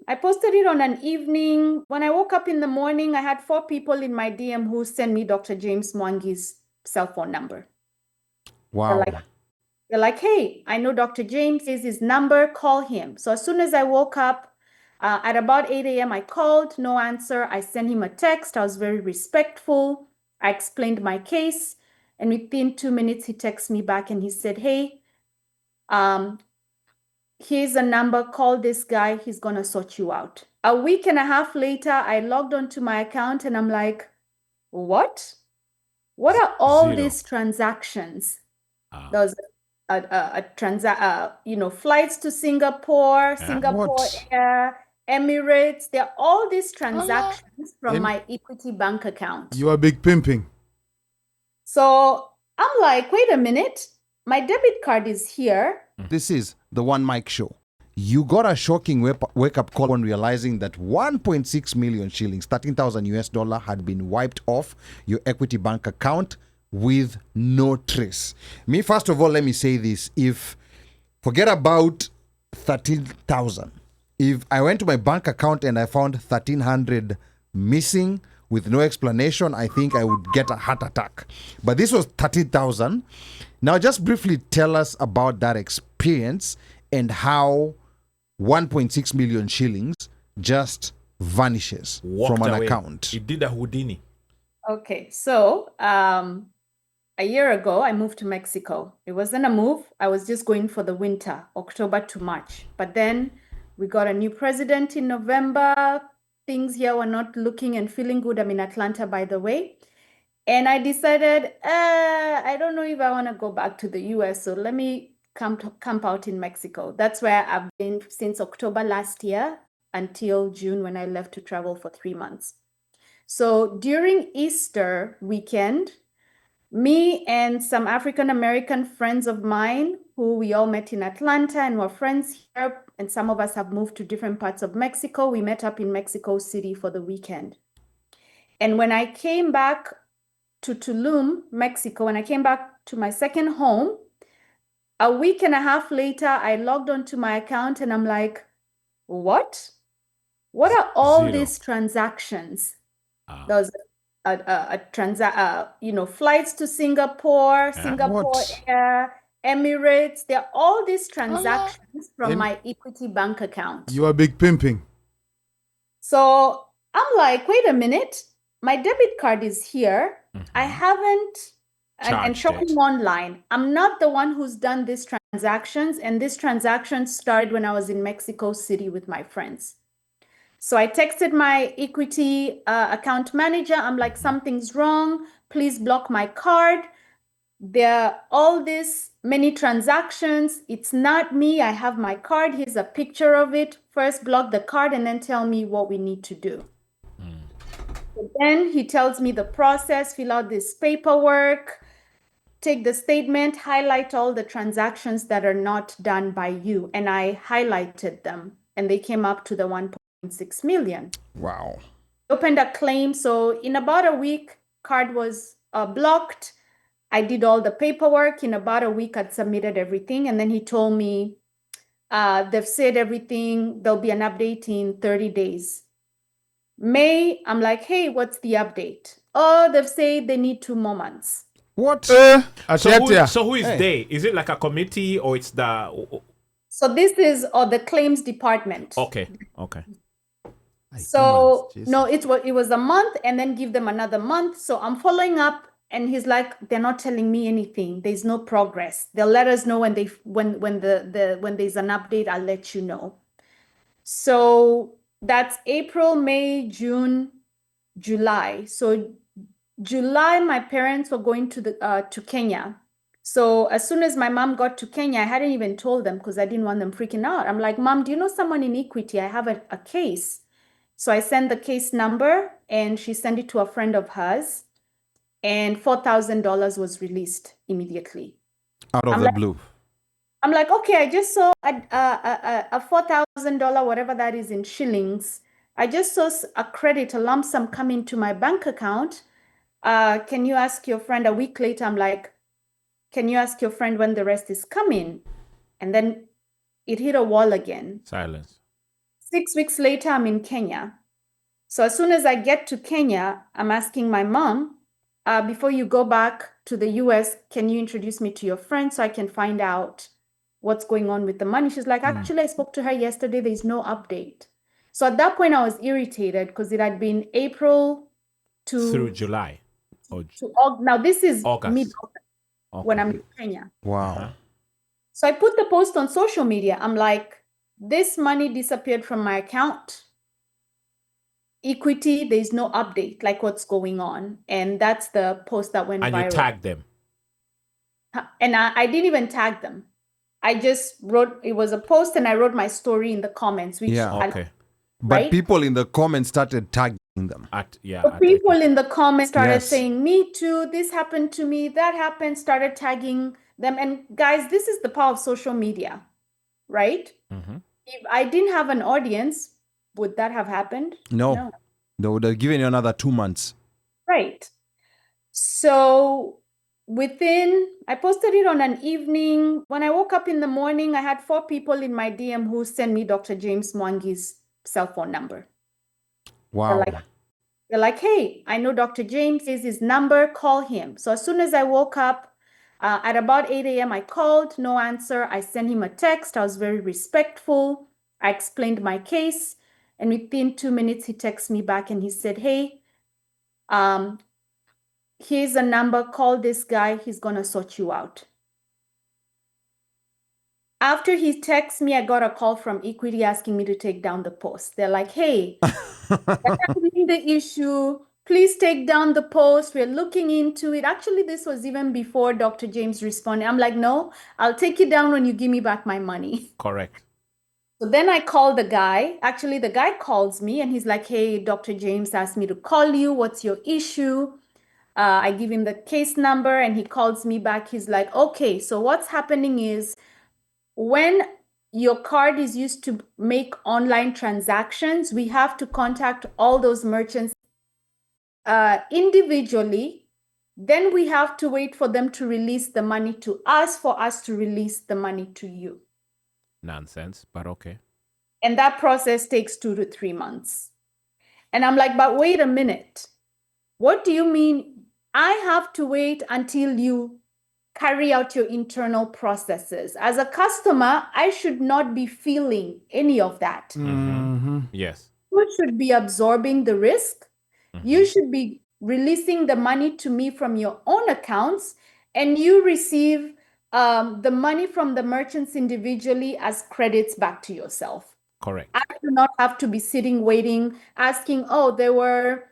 I posted it on an evening. When I woke up in the morning, I had 4 people in my DM who sent me Dr. James Mwangi's cell phone number. Wow. They're like, hey, I know Dr. James is his number, call him. So as soon as I woke up, at about 8 a.m., I called, no answer. I sent him a text. I was very respectful. I explained my case. And within 2 minutes, he texted me back and he said, hey, here's a number, call this guy, he's gonna sort you out. A week and a half later, I logged onto my account and I'm like, what? What are all these transactions? There's flights to Singapore, Singapore Air, Emirates. There are all these transactions from my Equity bank account. You are big pimping. So I'm like, wait a minute, my debit card is here. This is the One Mic Show. You got a shocking wake-up call when realizing that 1.6 million shillings, 13,000 US dollar, had been wiped off your Equity bank account with no trace. Me, first of all, let me say this. Forget about 13,000. If I went to my bank account and I found 1,300 missing with no explanation, I think I would get a heart attack. But this was 30,000. Now, just briefly tell us about that experience and how 1.6 million shillings just vanishes from an account. It did a Houdini. Okay, so a year ago, I moved to Mexico. It wasn't a move. I was just going for the winter, October to March. But then we got a new president in November. Things here were not looking and feeling good. I'm in Atlanta, by the way. And I decided, I don't know if I want to go back to the US. So let me camp out in Mexico. That's where I've been since October last year until June when I left to travel for 3 months. So during Easter weekend, me and some African-American friends of mine who we all met in Atlanta and were friends here, and some of us have moved to different parts of Mexico. We met up in Mexico City for the weekend. And when I came back to Tulum, Mexico, when I came back to my second home, a week and a half later, I logged onto my account and I'm like, what? What are all these transactions? There's flights to Singapore, Singapore Air, Emirates. There are all these transactions from my Equity bank account. You are big pimping. So I'm like, wait a minute, my debit card is here. I haven't, and shopping online. I'm not the one who's done these transactions, and these transactions started when I was in Mexico City with my friends. So I texted my Equity account manager. I'm like, something's wrong. Please block my card. There are all these many transactions. It's not me. I have my card. Here's a picture of it. First block the card and then tell me what we need to do. So then he tells me the process, fill out this paperwork, take the statement, highlight all the transactions that are not done by you. And I highlighted them and they came up to the 1.6 million. Wow. Opened a claim. So in about a week, card was blocked. I did all the paperwork. In about a week, I'd submitted everything. And then he told me, they've said everything. There'll be an update in 30 days. May, I'm like, hey, what's the update? Oh, they've said they need 2 more months. What? So who is they? Is it like a committee or it's the... So this is the claims department. Okay. So no, it was a month and then give them another month. So I'm following up and he's like, they're not telling me anything. There's no progress. They'll let us know when there's an update, I'll let you know. So that's April, May, June, July. So July, my parents were going to Kenya. So as soon as my mom got to Kenya, I hadn't even told them because I didn't want them freaking out. I'm like, Mom, do you know someone in Equity? I have a case. So I sent the case number and she sent it to a friend of hers and $4,000 was released immediately. Out of the blue. I'm like, okay, I just saw a $4,000, whatever that is in shillings. I just saw a credit, a lump sum coming to my bank account. Can you ask your friend? A week later, I'm like, can you ask your friend when the rest is coming? And then it hit a wall again. Silence. 6 weeks later, I'm in Kenya. So as soon as I get to Kenya, I'm asking my mom, before you go back to the US, can you introduce me to your friend so I can find out what's going on with the money? She's like, actually, I spoke to her yesterday. There's no update. So at that point, I was irritated because it had been April Through to July or now this is mid August. when I'm Okay. in Kenya. Wow. So I put the post on social media. I'm like, this money disappeared from my account. Equity, there's no update, like what's going on. And that's the post that went And viral. you tagged them. And I didn't even tag them. I just wrote, it was a post and I wrote my story in the comments, which Yeah. Okay. But right? people in the comments started tagging them. So people in the comments started Yes. saying, me too, this happened to me, that happened, started tagging them. And guys, this is the power of social media, right? If I didn't have an audience, would that have happened? No. They would have given you another 2 months. Right. So I posted it on an evening. When I woke up in the morning, I had 4 people in my DM who sent me Dr. James Mwangi's cell phone number. Wow. They're like, hey, I know Dr. James is his number, call him. So as soon as I woke up, at about 8 a.m., I called, no answer. I sent him a text. I was very respectful. I explained my case. And within 2 minutes, he texted me back and he said, hey, here's a number, call this guy, he's gonna sort you out. After he texts me, I got a call from Equity asking me to take down the post. They're like, hey, we're handling the issue. Please take down the post. We're looking into it. Actually, this was even before Dr. James responded. I'm like, no, I'll take it down when you give me back my money. Correct. So then I call the guy. Actually, the guy calls me and he's like, hey, Dr. James asked me to call you. What's your issue? I give him the case number and he calls me back. He's like, okay, so what's happening is when your card is used to make online transactions, we have to contact all those merchants individually. Then we have to wait for them to release the money to us for us to release the money to you. Nonsense, but okay. And that process takes 2 to 3 months. And I'm like, but wait a minute. What do you mean? I have to wait until you carry out your internal processes. As a customer, I should not be feeling any of that. Yes. You should be absorbing the risk. You should be releasing the money to me from your own accounts, and you receive the money from the merchants individually as credits back to yourself. Correct. I do not have to be sitting waiting, asking, oh, there were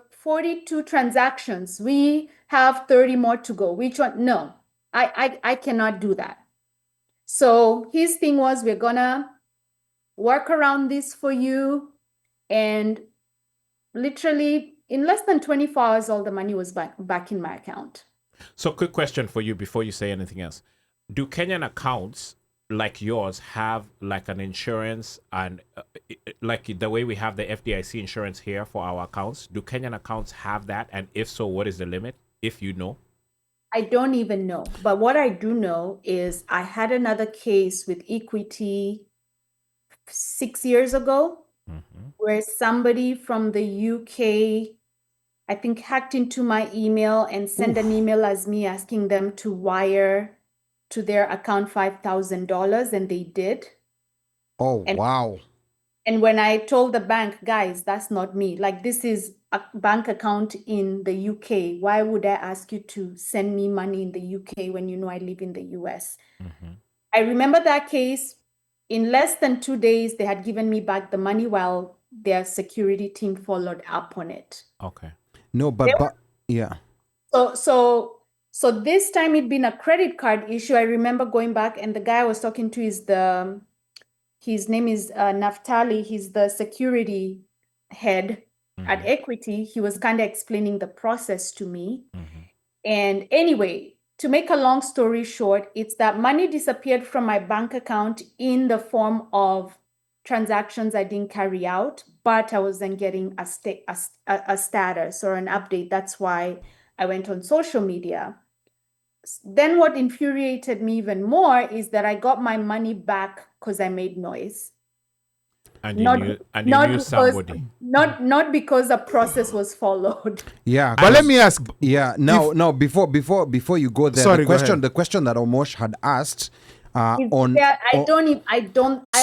42 transactions. We have 30 more to go. Which one? No, I cannot do that. So his thing was, we're gonna work around this for you. And literally in less than 24 hours, all the money was back in my account. So quick question for you before you say anything else. Do Kenyan accounts like yours have like an insurance and like the way we have the FDIC insurance here for our accounts? Do Kenyan accounts have that? And if so, what is the limit, if you know? I don't even know. But what I do know is I had another case with Equity 6 years ago where somebody from the UK, I think, hacked into my email and sent an email as me asking them to wire to their account $5,000, and they did. Oh, wow. And when I told the bank, guys, that's not me. Like, this is a bank account in the UK. Why would I ask you to send me money in the UK when you know I live in the US? I remember that case. In less than 2 days, they had given me back the money while their security team followed up on it. Okay. No, but yeah. So this time it'd been a credit card issue. I remember going back, and the guy I was talking to is his name is Naftali. He's the security head at Equity. He was kind of explaining the process to me. And anyway, to make a long story short, it's that money disappeared from my bank account in the form of transactions I didn't carry out, but I wasn't getting a status or an update. That's why I went on social media. Then what infuriated me even more is that I got my money back because I made noise. And you Not knew not because somebody. not because a process was followed. Yeah, But let me ask. yeah. No. Before you go there, Sorry, go ahead. the question that Omosh had asked If on. there,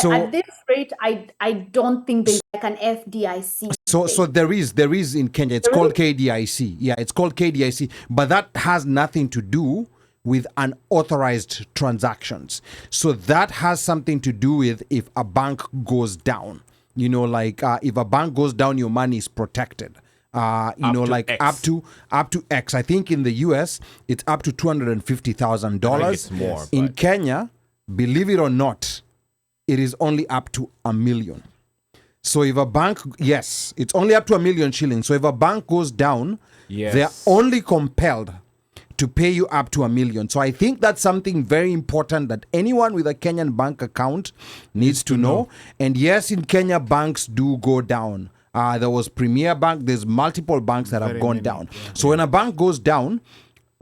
So at this rate, I don't think there's like an FDIC. So there is in Kenya. It's called KDIC. Yeah, it's called KDIC, but that has nothing to do with unauthorized transactions. So that has something to do with if a bank goes down. You know, like if a bank goes down, your money is protected. You know, to like X. up to X. I think in the US it's up to $250,000. it's more, In but- Kenya, believe it or not, it is only up to $1 million. So if a bank, yes, it's only up to $1 million shillings. So if a bank goes down, Yes. they're only compelled to pay you up to $1 million. So I think that's something very important that anyone with a Kenyan bank account needs to know. And yes, in Kenya, banks do go down. There was Premier Bank. There's multiple banks that have Very gone many, down. yeah. So when a bank goes down,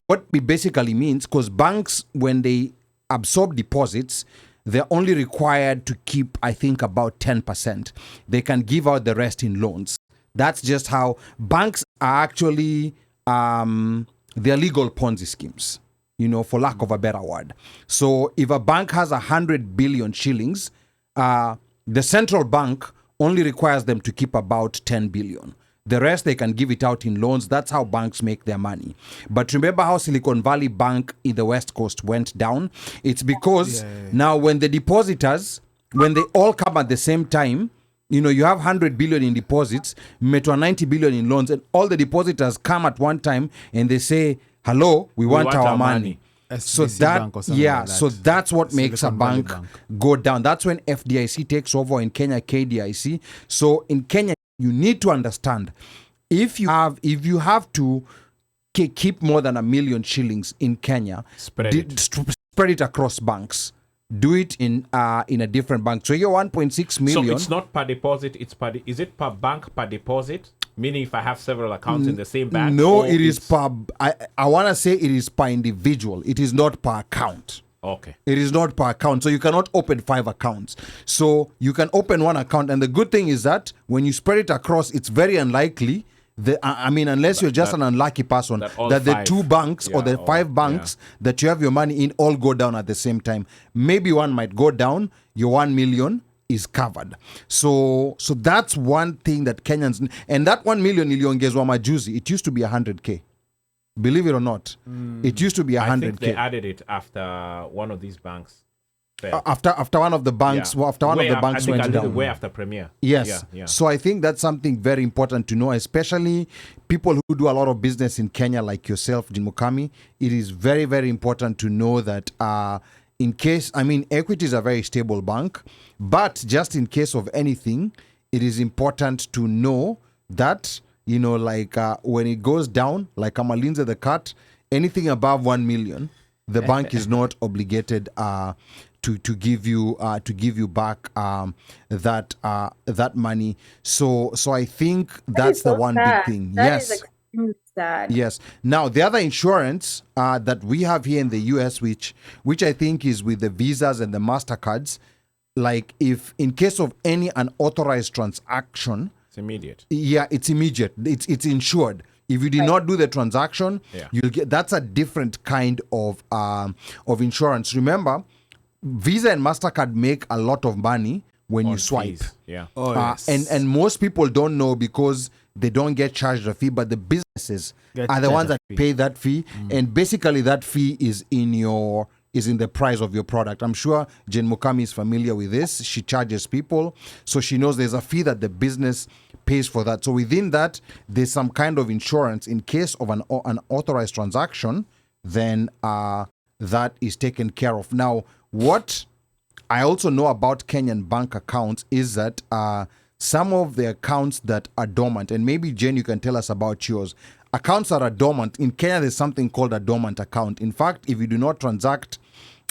what it basically means, because banks, when they absorb deposits, they're only required to keep, I think, about 10%. They can give out the rest in loans. That's just how banks are actually, they're legal Ponzi schemes, you know, for lack of a better word. So if a bank has 100 billion shillings, the central bank only requires them to keep about 10 billion. The rest, they can give it out in loans. That's how banks make their money. But remember how Silicon Valley Bank in the West Coast went down? It's because now when the depositors, when they all come at the same time, you know, you have 100 billion in deposits, Metro 90 billion in loans, and all the depositors come at one time and they say, hello, we want our money. So SBC that, Bank or something yeah, like that. so that's what makes a Silicon Valley bank go down. That's when FDIC takes over, in Kenya, KDIC. So in Kenya, you need to understand, if you have to keep more than $1 million shillings in Kenya, Spread it. spread it across banks. Do it in a different bank. So your 1.6 million. So it's not per deposit. It's is it per bank per deposit? Meaning, if I have several accounts in the same bank. No, or it is it's- per. I want to say it is per individual. It is not per account. Okay. It is not per account. So you cannot open 5 accounts. So you can open 1 account. And the good thing is that when you spread it across, it's very unlikely. Unless you're just an unlucky person, that all that the 5, 2 banks or yeah, the 5 banks that you have your money in all go down at the same time. Maybe one might go down. Your 1 million is covered. So that's one thing that Kenyans, and that 1 million iliongezwa majuzi. It used to be 100K. Believe it or not, it used to be I think 100K. they added it after one of these banks. failed. After one of the banks, Yeah. after one Way of the af- banks I think went a little down. way after Premier. Yes. Yeah. So I think that's something very important to know, especially people who do a lot of business in Kenya, like yourself, Jane Mukami. It is very, very important to know that in case, Equity is a very stable bank, but just in case of anything, it is important to know that, when it goes down, like Amalinze the cat, anything above 1 million, the bank is not obligated to give you back that money. So I think that's the one big thing. That Yes. is extremely sad. Yes. Now, the other insurance that we have here in the US, which I think is with the Visas and the MasterCards, like if in case of any unauthorized transaction, It's immediate. yeah, it's immediate. It's insured. If you did not do the transaction, Yeah. you'll get, that's a different kind of insurance. Remember, Visa and MasterCard make a lot of money when you On swipe. fees. Yeah. Oh, yes. And most people don't know because they don't get charged a fee, but the businesses Get are the ones charged that a fee. pay that fee, and basically that fee is in the price of your product. I'm sure Jane Mukami is familiar with this. She charges people, so she knows there's a fee that the business pays for that. So within that, there's some kind of insurance in case of an unauthorized transaction. Then that is taken care of. Now, what I also know about Kenyan bank accounts is that some of the accounts that are dormant, and maybe Jane, you can tell us about yours. Accounts that are dormant in Kenya, there's something called a dormant account. In fact, if you do not transact,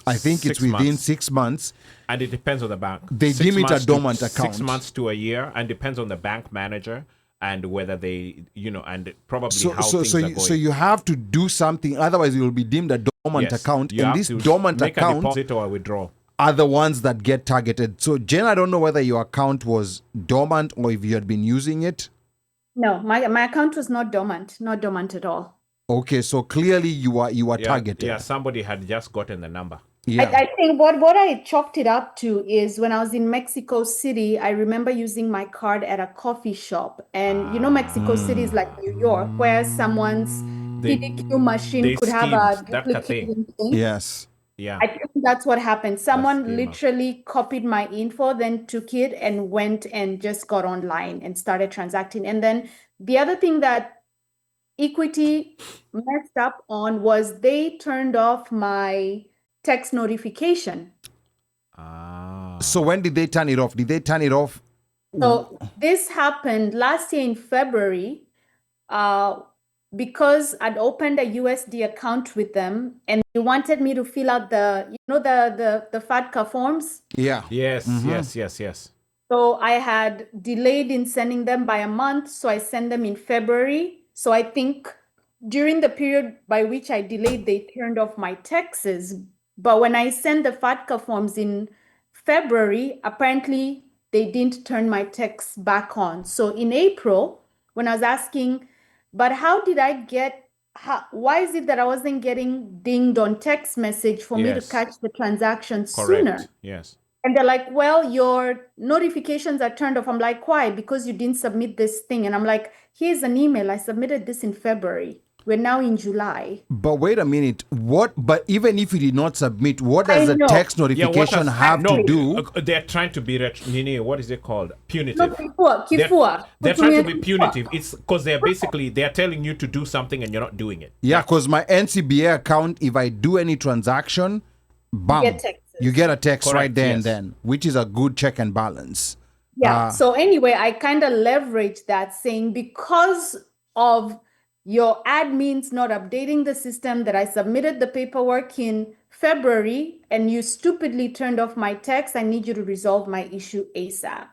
I think it's 6 within months. 6 months. And it depends on the bank. They 6 deem it a months to dormant 6 account. months to a year, and depends on the bank manager and whether they, and probably So, how so, things so, are you, going. so you have to do something, otherwise it will be deemed a dormant Yes, account. you And have this to dormant make a account, deposit or a withdrawal. are the ones that get targeted. So, Jen, I don't know whether your account was dormant or if you had been using it. No, my account was not dormant at all. Okay, so clearly you are Yeah, targeted. yeah, somebody had just gotten the number. Yeah. I think what I chalked it up to is when I was in Mexico City, I remember using my card at a coffee shop. And you know, Mexico City is like New York, where someone's PDQ machine they could have schemed a that kind of thing. duplicating thing. Yes. Yeah. I think that's what happened. Someone schema. literally copied my info, then took it and went and just got online and started transacting. And then the other thing that Equity messed up on was they turned off my text notification. Ah. So when did they turn it off? Did they turn it off? So this happened last year in February, because I'd opened a USD account with them and they wanted me to fill out the FATCA forms. Yeah. Yes, yes. So I had delayed in sending them by a month, so I sent them in February. So I think during the period by which I delayed, they turned off my taxes. But when I sent the FATCA forms in February, apparently they didn't turn my tax back on. So in April, when I was asking, but how did I get, why is it that I wasn't getting dinged on text message for me to Yes. catch the transaction Correct. sooner? Yes. And they're like, well, your notifications are turned off. I'm like, why? Because you didn't submit this thing. And I'm like, here's an email. I submitted this in February. We're now in July. But wait a minute. What? But even if you did not submit, what I does the know. text Yeah, what notification does have no, to do? they're trying to be Nini, what is it called? No, Punitive. kifua. They're trying to be punitive. It's because they're telling you to do something and you're not doing it. Yeah, because my NCBA account, if I do any transaction, bam, get texts. you get a text Correct, right there and yes. then, which is a good check and balance. Yeah. So anyway, I kind of leveraged that saying because of your admins not updating the system that I submitted the paperwork in February and you stupidly turned off my text, I need you to resolve my issue ASAP.